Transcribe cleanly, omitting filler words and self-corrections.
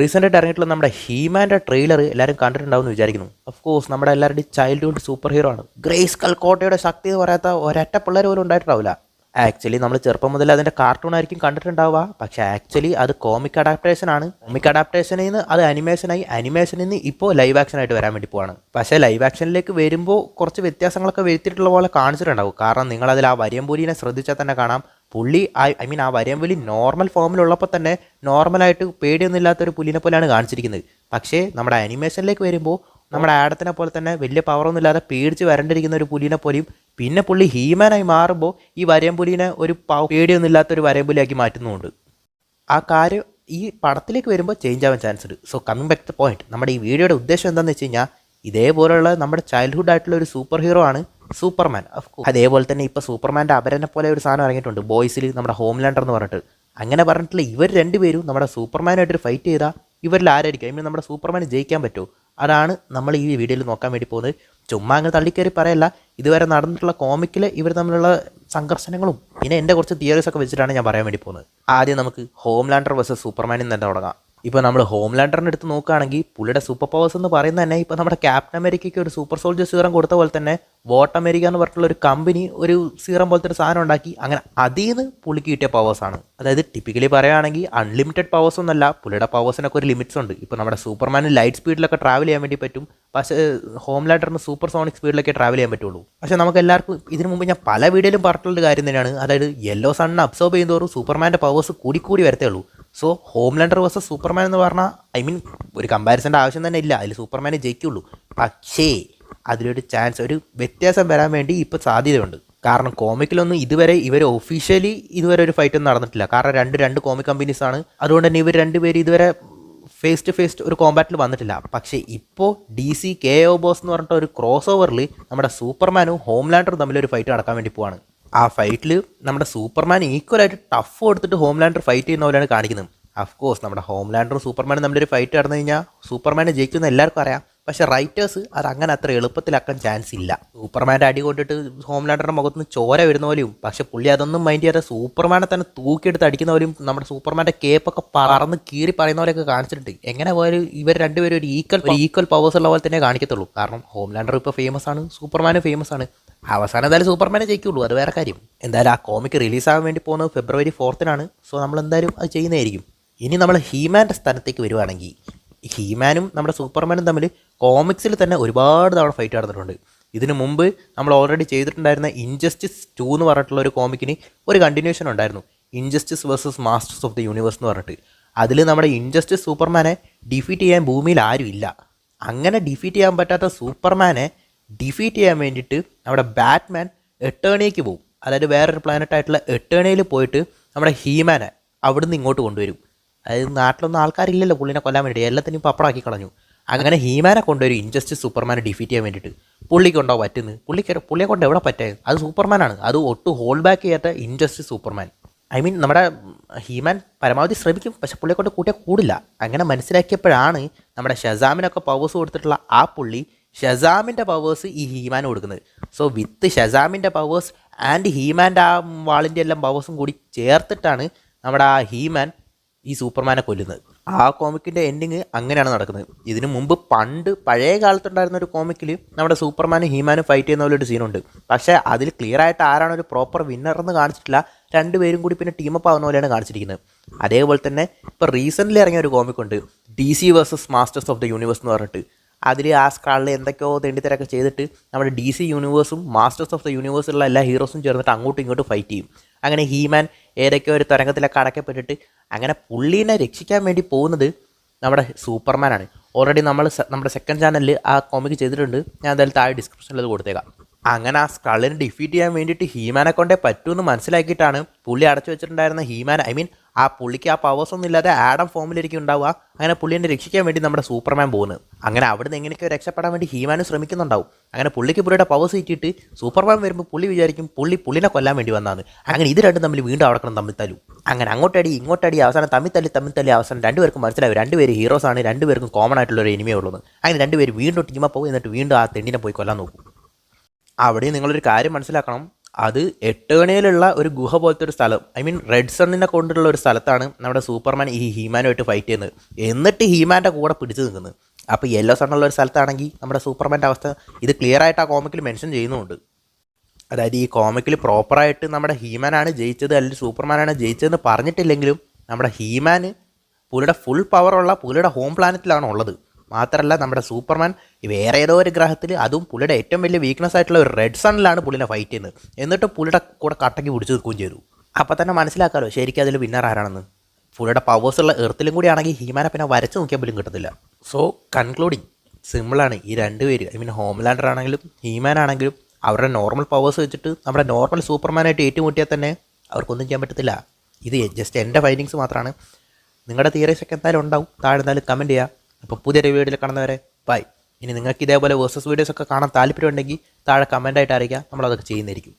റീസെൻ്റായിട്ട് ഇറങ്ങിയിട്ടുള്ള നമ്മുടെ ഹീമാൻ്റെ ട്രെയിലർ എല്ലാവരും കണ്ടിട്ടുണ്ടാവുമെന്ന് വിചാരിക്കുന്നു. ഓഫ് കോഴ്സ് നമ്മുടെ എല്ലാവരുടെയും ചൈൽഡ്ഹുഡ് സൂപ്പർ ഹീറോ ആണ്. ഗ്രേസ് കൽക്കോട്ടയുടെ ശക്തി എന്ന് പറയാത്ത ഒരൊറ്റ പിള്ളേർ പോലും ഉണ്ടായിട്ടുണ്ടാവില്ല. ആക്ച്വലി നമ്മൾ ചെറുപ്പം മുതൽ അതിൻ്റെ കാർട്ടൂൺ ആയിരിക്കും കണ്ടിട്ടുണ്ടാവുക. പക്ഷേ ആക്ച്വലി അത് കോമിക് അഡാപ്റ്റേഷൻ ആണ്. കോമിക് അഡാപ്റ്റേഷനിൽ നിന്ന് അത് അനിമേഷനായി, അനിമേഷനിൽ നിന്ന് ഇപ്പോൾ ലൈവ് ആക്ഷൻ ആയിട്ട് വരാൻ വേണ്ടി പോവാണ്. പക്ഷേ ലൈവ് ആക്ഷനിലേക്ക് വരുമ്പോൾ കുറച്ച് വ്യത്യാസങ്ങളൊക്കെ വരുത്തിയിട്ടുള്ള പോലെ കാണിച്ചിട്ടുണ്ടാവും. കാരണം നിങ്ങളതിൽ ആ വരിയമ്പൂലിനെ ശ്രദ്ധിച്ചാൽ തന്നെ കാണാം. പുള്ളി ആ വരിയമ്പുലി നോർമൽ ഫോമിലുള്ളപ്പോൾ തന്നെ നോർമലായിട്ട് പേടിയൊന്നും ഇല്ലാത്തൊരു പുലിനെ പോലെയാണ് കാണിച്ചിരിക്കുന്നത്. പക്ഷേ നമ്മുടെ അനിമേഷനിലേക്ക് വരുമ്പോൾ നമ്മുടെ ആഡത്തിനെ പോലെ തന്നെ വലിയ പവറൊന്നും ഇല്ലാതെ പേടിച്ച് വരണ്ടിരിക്കുന്ന ഒരു പുലിനെ പോലെയും, പിന്നെ പുള്ളി ഹീമാനായി മാറുമ്പോൾ ഈ വരയമ്പുലിനെ ഒരു പേടിയൊന്നും ഇല്ലാത്തൊരു വരയമ്പുലിയാക്കി മാറ്റുന്നുമുണ്ട്. ആ കാര്യം ഈ പടത്തിലേക്ക് വരുമ്പോൾ ചേഞ്ച് ആവാൻ ചാൻസ് ഉണ്ട്. So coming back two point, നമ്മുടെ ഈ വീഡിയോയുടെ ഉദ്ദേശം എന്താണെന്ന് വെച്ച് കഴിഞ്ഞാൽ ഇതേപോലുള്ള നമ്മുടെ ചൈൽഡ്ഹുഡ് ആയിട്ടുള്ള ഒരു സൂപ്പർ ഹീറോ ആണ് സൂപ്പർമാൻ. അതേപോലെ തന്നെ ഇപ്പോൾ സൂപ്പർമാൻ്റെ അപരനെ പോലെ ഒരു സാധനം ഇറങ്ങിയിട്ടുണ്ട് ബോയ്സിൽ, നമ്മുടെ ഹോംലാൻഡർ എന്ന് പറഞ്ഞിട്ട്. അങ്ങനെ പറഞ്ഞിട്ടുള്ള ഇവർ രണ്ടുപേരും നമ്മുടെ സൂപ്പർമാനായിട്ടൊരു ഫൈറ്റ് ചെയ്താൽ ഇവരിൽ ആരായിരിക്കും നമ്മുടെ സൂപ്പർമാന് ജയിക്കാൻ പറ്റുമോ? അതാണ് നമ്മൾ ഈ വീഡിയോയിൽ നോക്കാൻ വേണ്ടി പോകുന്നത്. ചുമ്മാ അങ്ങ് തള്ളിക്കയറി പറയല്ല, ഇതുവരെ നടന്നിട്ടുള്ള കോമിക്കിൽ ഇവർ തമ്മിലുള്ള സംഘർഷങ്ങളും പിന്നെ എൻ്റെ കുറച്ച് തിയറീസൊക്കെ വെച്ചിട്ടാണ് ഞാൻ പറയാൻ വേണ്ടി പോകുന്നത്. ആദ്യം നമുക്ക് ഹോംലാൻഡർ വേഴ്സസ് സൂപ്പർമാനിൽ തന്നെ തുടങ്ങാം. ഇപ്പോൾ നമ്മൾ ഹോംലാൻഡറിനെ എടുത്ത് നോക്കുകയാണെങ്കിൽ പുള്ളിയുടെ സൂപ്പർ പവേഴ്സ് എന്ന് പറയുന്നത് തന്നെ ഇപ്പോൾ നമ്മുടെ ക്യാപ്റ്റൻ അമേരിക്കയ്ക്ക് ഒരു സൂപ്പർ സോൾജർ സീറം കൊടുത്ത പോലെ തന്നെ വോട്ട് അമേരിക്ക എന്ന് പറഞ്ഞിട്ടുള്ള ഒരു കമ്പനി ഒരു സീറം പോലത്തെ ഒരു സാധനം ഉണ്ടാക്കി. അങ്ങനെ അതിൽ നിന്ന് പുള്ളിക്ക് കിട്ടിയ പവേഴ്സാണ്. അതായത് ടിപ്പിക്കലി പറയുകയാണെങ്കിൽ അൺലിമിറ്റഡ് പവേഴ്സ് ഒന്നല്ല, പുള്ളിയുടെ പവേഴ്സിനൊക്കെ ഒരു ലിമിറ്റ്സ് ഉണ്ട്. ഇപ്പോൾ നമ്മുടെ സൂപ്പർമാന് ലൈറ്റ് സ്പീഡിലൊക്കെ ട്രാവൽ ചെയ്യാൻ വേണ്ടി പറ്റും. പക്ഷേ ഹോംലാൻഡറിന് സൂപ്പർ സോണിക് സ്പീഡിലൊക്കെ ട്രാവൽ ചെയ്യാൻ പറ്റുള്ളൂ. പക്ഷേ നമുക്ക് എല്ലാവർക്കും ഇതിനു മുമ്പ് ഞാൻ പല വീഡിയോയിലും പറഞ്ഞിട്ടുള്ള കാര്യം തന്നെയാണ്. അതായത് യെല്ലോ സണ്ണിനെ അബ്സോർബ് ചെയ്യുന്നതോറും സൂപ്പർമാൻ്റെ പവേഴ്സ് കൂടി വരത്തേ ഉള്ളൂ. സോ ഹോംലാൻഡർ വേഴ്സസ് സൂപ്പർമാൻ എന്ന് പറഞ്ഞാൽ ഒരു കമ്പാരിസൻ്റെ ആവശ്യം തന്നെ ഇല്ല, അതിൽ സൂപ്പർമാനെ ജയിക്കുള്ളൂ. പക്ഷേ അതിലൊരു ചാൻസ്, ഒരു വ്യത്യാസം വരാൻ വേണ്ടി ഇപ്പോൾ സാധ്യതയുണ്ട്. കാരണം കോമിക്കിലൊന്നും ഇതുവരെ ഇവർ ഒഫീഷ്യലി ഇതുവരെ ഒരു ഫൈറ്റ് ഒന്നും നടന്നിട്ടില്ല. കാരണം രണ്ട് കോമിക് കമ്പനീസാണ്. അതുകൊണ്ട് തന്നെ ഇവർ രണ്ടുപേരും ഇതുവരെ ഫേസ് ടു ഫേസ് ഒരു കോമ്പാറ്റിൽ വന്നിട്ടില്ല. പക്ഷേ ഇപ്പോൾ DC KO ബോസ് എന്ന് പറഞ്ഞിട്ട് ഒരു ക്രോസ് ഓവറിൽ നമ്മുടെ സൂപ്പർമാനും ഹോംലാൻഡറും തമ്മിലൊരു ഫൈറ്റ് നടക്കാൻ വേണ്ടി പോവാണ്. ആ ഫൈറ്റിൽ നമ്മുടെ സൂപ്പർമാൻ ഈക്വലായിട്ട് ടഫ് കൊടുത്തിട്ട് ഹോംലാൻഡർ ഫൈറ്റ് ചെയ്യുന്ന പോലെയാണ് കാണിക്കുന്നത്. അഫ്കോഴ്സ് നമ്മുടെ ഹോംലാൻഡറും സൂപ്പർമാനും തമ്മിലൊരു ഫൈറ്റ് നടന്നു കഴിഞ്ഞാൽ സൂപ്പർമാനെ ജയിക്കുമെന്ന് എല്ലാവർക്കും അറിയാം. പക്ഷേ റൈറ്റേഴ്സ് അത് അങ്ങനെ അത്ര എളുപ്പത്തിലാക്കാൻ ചാൻസ് ഇല്ല. സൂപ്പർമാൻ്റെ അടി കൊണ്ടിട്ട് ഹോംലാൻഡറുടെ മുഖത്തുനിന്ന് ചോര വരുന്ന പോലെയും, പക്ഷേ പുള്ളി അതൊന്നും മൈൻഡ് ചെയ്യാതെ സൂപ്പർമാനെ തന്നെ തൂക്കിയെടുത്ത് അടിക്കുന്ന പോലെയും നമ്മുടെ സൂപ്പർമാൻ്റെ കേപ്പൊക്കെ പറന്ന് കീറി പറയുന്ന പോലെയൊക്കെ കാണിച്ചിട്ടുണ്ട്. എങ്ങനെ പോയാലും ഇവർ രണ്ടുപേരും ഒരു ഈക്വൽ പവേഴ്സ് ഉള്ള പോലെ തന്നെ കാണിക്കത്തുള്ളൂ. കാരണം ഹോംലാൻഡർ ഇപ്പോൾ ഫേമസ് ആണ്, സൂപ്പർമാനും ഫേമസ് ആണ്. അവസാനം എന്തായാലും സൂപ്പർമാനെ ജയിക്കുള്ളൂ, അത് വേറെ കാര്യം. എന്തായാലും ആ കോമിക്ക് റിലീസാകാൻ വേണ്ടി പോകുന്നത് February 4th. സോ നമ്മൾ എന്തായാലും അത് ചെയ്യുന്നതായിരിക്കും. ഇനി നമ്മൾ ഹീമാൻ്റെ സ്ഥാനത്തേക്ക് വരുവാണെങ്കിൽ ഹീമാനും നമ്മുടെ സൂപ്പർമാനും തമ്മിൽ കോമിക്സിൽ തന്നെ ഒരുപാട് തവണ ഫൈറ്റ് നടന്നിട്ടുണ്ട്. ഇതിനു മുമ്പ് നമ്മൾ ഓൾറെഡി ചെയ്തിട്ടുണ്ടായിരുന്ന ഇൻജസ്റ്റിസ് 2 എന്ന് പറഞ്ഞിട്ടുള്ള ഒരു കോമിക്കിന് ഒരു കണ്ടിന്യൂഷൻ ഉണ്ടായിരുന്നു, injustice versus masters of the universe എന്ന് പറഞ്ഞിട്ട്. അതിൽ നമ്മുടെ ഇൻജസ്റ്റിസ് സൂപ്പർമാനെ ഡിഫീറ്റ് ചെയ്യാൻ ഭൂമിയിൽ ആരും ഇല്ല. അങ്ങനെ ഡിഫീറ്റ് ചെയ്യാൻ പറ്റാത്ത സൂപ്പർമാനെ ഡിഫീറ്റ് ചെയ്യാൻ വേണ്ടിയിട്ട് നമ്മുടെ ബാറ്റ്മാൻ എട്ടേണിയേക്ക് പോകും. അതായത് വേറൊരു പ്ലാനറ്റായിട്ടുള്ള എട്ടേണിയിൽ പോയിട്ട് നമ്മുടെ ഹീമാനെ അവിടുന്ന് ഇങ്ങോട്ട് കൊണ്ടുവരും. അതായത് നാട്ടിലൊന്നും ആൾക്കാരില്ലല്ലോ പുള്ളിനെ കൊല്ലാൻ വേണ്ടി, എല്ലാത്തിനും പപ്പടാക്കി കളഞ്ഞു. അങ്ങനെ ഹീമാനെ കൊണ്ടുവരും ഇൻജസ്റ്റിസ് സൂപ്പർമാനെ ഡിഫീറ്റ് ചെയ്യാൻ വേണ്ടിയിട്ട്. പുള്ളിക്കുണ്ടോ പറ്റുന്നത്? പുള്ളിയെ കൊണ്ട് എവിടെ പറ്റേ? അത് സൂപ്പർമാനാണ്, അത് ഒട്ടും ഹോൾഡ് ബാക്ക് ചെയ്യാത്ത ഇൻജസ്റ്റിസ് സൂപ്പർമാൻ. നമ്മുടെ ഹീമാൻ പരമാവധി ശ്രമിക്കും, പക്ഷെ പുള്ളിയെ കൊണ്ട് കൂട്ടിയാൽ കൂടില്ല. അങ്ങനെ മനസ്സിലാക്കിയപ്പോഴാണ് നമ്മുടെ ഷസാമിനൊക്കെ പവേഴ്സ് കൊടുത്തിട്ടുള്ള ആ പുള്ളി ഷസാമിൻ്റെ പവേഴ്സ് ഈ ഹീമാന് കൊടുക്കുന്നത്. സോ വിത്ത് ഷസാമിൻ്റെ പവേഴ്സ് ആൻഡ് ഹീമാൻ്റെ ആ വാളിൻ്റെ എല്ലാം പവേഴ്സും കൂടി ചേർത്തിട്ടാണ് നമ്മുടെ ആ ഹീമാൻ ഈ സൂപ്പർമാനെ കൊല്ലുന്നത്. ആ കോമിക്കിൻ്റെ എൻഡിങ് അങ്ങനെയാണ് നടക്കുന്നത്. ഇതിനു മുമ്പ് പഴയ കാലത്തുണ്ടായിരുന്ന ഒരു കോമിക്കിൽ നമ്മുടെ സൂപ്പർമാനും ഹീമാനും ഫൈറ്റ് ചെയ്യുന്ന പോലെ ഒരു സീനുണ്ട്. പക്ഷേ അതിൽ ക്ലിയർ ആയിട്ട് ആരാണ് ഒരു പ്രോപ്പർ വിന്നർ എന്ന് കാണിച്ചിട്ടില്ല, രണ്ടുപേരും കൂടി പിന്നെ ടീമപ്പ് ആവുന്ന പോലെയാണ് കാണിച്ചിരിക്കുന്നത്. അതേപോലെ തന്നെ ഇപ്പോൾ റീസെൻ്റ്ലി ഇറങ്ങിയ ഒരു കോമിക്കുണ്ട് DC versus masters of the universe എന്ന് പറഞ്ഞിട്ട്. അതിൽ ആ സ്ക്രാളിൽ എന്തൊക്കെയോ തെണ്ടിത്തരൊക്കെ ചെയ്തിട്ട് നമ്മുടെ DC യൂണിവേഴ്സും മാസ്റ്റേഴ്സ് ഓഫ് ദ യൂണിവേഴ്സിലുള്ള എല്ലാ ഹീറോസും ചേർന്നിട്ട് അങ്ങോട്ടും ഇങ്ങോട്ടും ഫൈറ്റ് ചെയ്യും. അങ്ങനെ ഹീമാൻ ഏതൊക്കെയോ ഒരു തരംഗത്തിലൊക്കെ അടക്കപ്പെട്ടിട്ട് അങ്ങനെ പുള്ളീനെ രക്ഷിക്കാൻ വേണ്ടി പോകുന്നത് നമ്മുടെ സൂപ്പർമാനാണ്. ഓൾറെഡി നമ്മുടെ സെക്കൻഡ് ചാനലിൽ ആ കോമിക്ക് ചെയ്തിട്ടുണ്ട്, ഞാൻ എന്തായാലും താഴെ ഡിസ്ക്രിപ്ഷനിൽ അത് കൊടുത്തേക്കാം. അങ്ങനെ ആ സ്ക്രള്ളിനെ ഡിഫീറ്റ് ചെയ്യാൻ വേണ്ടിയിട്ട് ഹീമാനെ കൊണ്ടേ പറ്റുമെന്ന് മനസ്സിലാക്കിയിട്ടാണ് പുള്ളി അടച്ചു വെച്ചിട്ടുണ്ടായിരുന്ന ഹീമാൻ ആ പുള്ളിക്ക് ആ പവേഴ്സ് ഒന്നും ഇല്ലാതെ ആഡം ഫോമിലിരിക്കും ഉണ്ടാവുക. അങ്ങനെ പുള്ളിനെ രക്ഷിക്കാൻ വേണ്ടി നമ്മുടെ സൂപ്പർമാൻ പോകുന്നത്. അങ്ങനെ അവിടുന്ന് എങ്ങനെയൊക്കെ രക്ഷപ്പെടാൻ വേണ്ടി ഹീമാനും ശ്രമിക്കുന്നുണ്ടാവും. അങ്ങനെ പുള്ളിക്ക് പുള്ളിയുടെ പവേഴ്സ് കിട്ടിയിട്ട് സൂപ്പർമാൻ വരുമ്പോൾ പുള്ളി വിചാരിക്കും പുള്ളിനെ കൊല്ലാൻ വേണ്ടി വന്നതാണ്. അങ്ങനെ ഇത് രണ്ടും തമ്മിൽ വീണ്ടും അടക്കണം, തമ്മിൽ തല്ലും. അങ്ങനെ അങ്ങോട്ടടി ഇങ്ങോട്ടടി, അവസാനം തമ്മിൽ തല്ലി അവസാനം രണ്ടുപേർക്കും മനസ്സിലാവും രണ്ടുപേര് ഹീറോസാണ്, രണ്ടുപേർക്കും കോമൺ ആയിട്ടുള്ള ഒരു എനിമേ ഉള്ളത്. അങ്ങനെ രണ്ടുപേര് വീണ്ടും ടീമ പോകും, എന്നിട്ട് വീണ്ടും ആ തെണ്ടിനെ പോയി കൊല്ലാൻ നോക്കും. അവിടെ നിങ്ങളൊരു കാര്യം മനസ്സിലാക്കണം, അത് 8 കണിയിലുള്ള ഒരു ഗുഹ പോലത്തെ ഒരു സ്ഥലം, ഐ മീൻ റെഡ് സണ്ണിനെ കൊണ്ടുള്ള ഒരു സ്ഥലത്താണ് നമ്മുടെ സൂപ്പർമാൻ ഈ ഹീമാനുമായിട്ട് ഫൈറ്റ് ചെയ്യുന്നത്. എന്നിട്ട് ഹീമാൻ്റെ കൂടെ പിടിച്ചു നിൽക്കുന്നത്. അപ്പോൾ യെല്ലോ സണ്ണുള്ള ഒരു സ്ഥലത്താണെങ്കിൽ നമ്മുടെ സൂപ്പർമാൻ്റെ അവസ്ഥ ഇത് ക്ലിയർ ആയിട്ട് ആ കോമിക്കിൽ മെൻഷൻ ചെയ്യുന്നുമുണ്ട്. അതായത് ഈ കോമിക്കിൽ പ്രോപ്പറായിട്ട് നമ്മുടെ ഹീമാനാണ് ജയിച്ചത് അല്ലെങ്കിൽ സൂപ്പർമാനാണ് ജയിച്ചതെന്ന് പറഞ്ഞിട്ടില്ലെങ്കിലും നമ്മുടെ ഹീമാന് പുള്ളിയുടെ ഫുൾ പവറുള്ള പുള്ളിയുടെ ഹോം പ്ലാനറ്റിലാണ് ഉള്ളത്. മാത്രമല്ല നമ്മുടെ സൂപ്പർമാൻ വേറെ ഏതോ ഒരു ഗ്രഹത്തിൽ, അതും പുള്ളിയുടെ ഏറ്റവും വലിയ വീക്ക്നെസ് ആയിട്ടുള്ള ഒരു റെഡ് സണ്ണിലാണ് പുള്ളിനെ ഫൈറ്റ് ചെയ്യുന്നത്. എന്നിട്ട് പുള്ളിയുടെ കൂടെ കട്ടയ്ക്ക് പിടിച്ച് നിൽക്കുകയും ചെയ്തു. അപ്പോൾ തന്നെ മനസ്സിലാക്കാമല്ലോ ശരിക്കും അതിൽ വിന്നർ ആരാണെന്ന്. പുള്ളിയുടെ പവേഴ്സുള്ള എർത്തിലും കൂടി ആണെങ്കിൽ ഹീമാനെ പിന്നെ വരച്ച് നോക്കിയാൽ പോലും കിട്ടത്തില്ല. സോ കൺക്ലൂഡിങ് സിമ്പിളാണ്, ഈ 2 പേര്, ഐ മീൻ ഹോംലാൻഡർ ആണെങ്കിലും ഹീമാൻ ആണെങ്കിലും അവരുടെ നോർമൽ പവേഴ്സ് വെച്ചിട്ട് നമ്മുടെ നോർമൽ സൂപ്പർമാനായിട്ട് ഏറ്റുമുട്ടിയാൽ തന്നെ അവർക്കൊന്നും ചെയ്യാൻ പറ്റത്തില്ല. ഇത് ജസ്റ്റ് എൻ്റെ ഫൈൻഡിങ്സ് മാത്രമാണ്. നിങ്ങളുടെ തിയറീസൊക്കെ എന്തായാലും ഉണ്ടാവും, താഴെ എന്തായാലും കമൻറ്റ് ചെയ്യുക. അപ്പോൾ പുതിയൊരു വീഡിയോയിൽ കാണുന്നവരെ ബൈ. ഇനി നിങ്ങൾക്ക് ഇതേപോലെ വേഴ്സസ് വീഡിയോസൊക്കെ കാണാൻ താല്പര്യമുണ്ടെങ്കിൽ താഴെ കമൻറ്റായിട്ട് അറിയിക്കുക, നമ്മളതൊക്കെ ചെയ്യുന്നതായിരിക്കും.